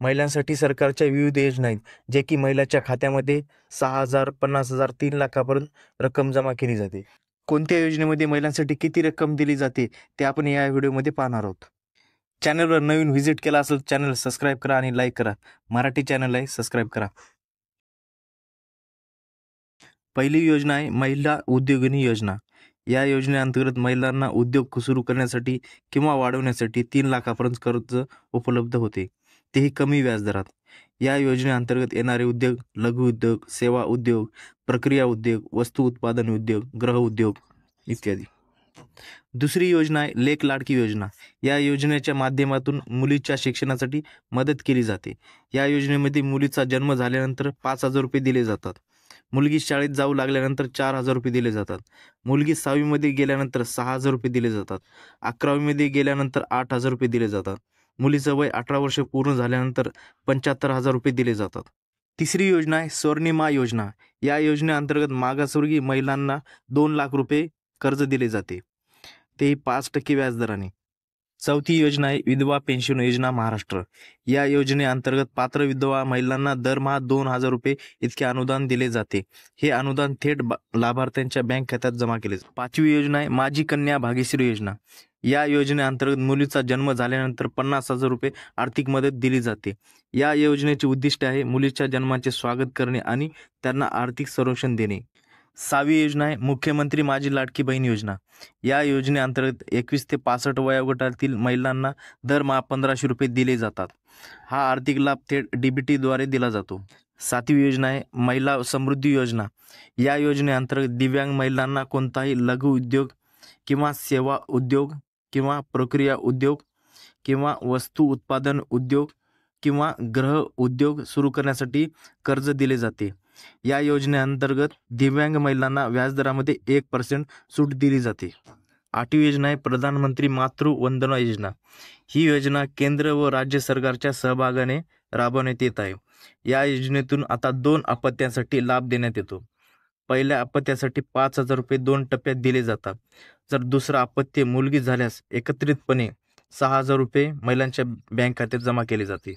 महिलांसाठी सरकारच्या विविध योजना आहेत, जे की महिलाच्या खात्यामध्ये 6,000, 50,000, 3,00,000पर्यंत रक्कम जमा केली जाते. कोणत्या योजनेमध्ये महिलांसाठी किती रक्कम दिली जाते ते आपण या व्हिडिओमध्ये पाहणार आहोत. चॅनलवर नवीन व्हिजिट केला असेल चॅनल सबस्क्राईब करा आणि लाईक करा. मराठी चॅनल आहे, सबस्क्राईब करा. पहिली योजना आहे महिला उद्योगिनी योजना. या योजनेअंतर्गत महिलांना उद्योग सुरू करण्यासाठी किंवा वाढवण्यासाठी 3,00,000पर्यंत कर्ज उपलब्ध होते, तेही कमी व्याजदरात. या योजनेअंतर्गत येणारे उद्योग लघु उद्योग, सेवा उद्योग, प्रक्रिया उद्योग, वस्तू उत्पादन उद्योग, गृह उद्योग इत्यादी. दुसरी योजना आहे लेक लाडकी योजना. या योजनेच्या माध्यमातून मुलीच्या शिक्षणासाठी मदत केली जाते. या योजनेमध्ये मुलीचा जन्म झाल्यानंतर 5,000 रुपये दिले जातात. मुलगी शाळेत जाऊ लागल्यानंतर 4,000 रुपये दिले जातात. मुलगी 6वीमध्ये गेल्यानंतर 6,000 रुपये दिले जातात. 11वीमध्ये गेल्यानंतर 8,000 रुपये दिले जातात. मुलीचं वय 18 वर्ष पूर्ण झाल्यानंतर 75,000 रुपये दिले जातात. तिसरी योजना आहे स्वर्णिमा योजना. या योजनेअंतर्गत मागासवर्गीय महिलांना 2,00,000 रुपये कर्ज दिले जाते, तेही 5% व्याजदराने. चौथी योजना आहे विधवा पेन्शन योजना महाराष्ट्र. या योजनेअंतर्गत पात्र विधवा महिलांना दरमहा 2,000 रुपये इतके अनुदान दिले जाते. हे अनुदान थेट लाभार्थ्यांच्या बँक खात्यात जमा केले जाते. पाचवी योजना आहे माझी कन्या भाग्यश्री योजना. या योजनेअंतर्गत मुलीचा जन्म झाल्यानंतर 50,000 रुपये आर्थिक मदत दिली जाते. या योजनेचे उद्दिष्ट आहे मुलीच्या जन्माचे स्वागत करणे आणि त्यांना आर्थिक संरक्षण देणे. 6वी योजना आहे मुख्यमंत्री माझी लाडकी बहीण योजना. या योजनेअंतर्गत 21 ते 65 वयोगटातील महिलांना दरमहा 1,500 रुपये दिले जातात. हा आर्थिक लाभ थेट DBTद्वारे दिला जातो. 7वी योजना आहे महिला समृद्धी योजना. या योजनेअंतर्गत दिव्यांग महिलांना कोणताही लघु उद्योग किंवा सेवा उद्योग किंवा प्रक्रिया उद्योग किंवा वस्तू उत्पादन उद्योग किंवा गृह उद्योग सुरू करण्यासाठी कर्ज दिले जाते. या योजनेअंतर्गत दिव्यांग महिलांना व्याजदरामध्ये 1% सूट दिली जाते. 8वी योजना आहे प्रधानमंत्री मातृ वंदना योजना. ही योजना केंद्र व राज्य सरकारच्या सहभागाने राबवण्यात येत आहे. या योजनेतून आता 2 अपत्यांसाठी लाभ देण्यात येतो. पहिल्या अपत्यासाठी 5,000 रुपये 2 टप्प्यात दिले जातात. जर दुसरा अपत्य मुलगी झाल्यास एकत्रितपणे 6,000 रुपये महिलांच्या बँक खात्यात जमा केले जाते.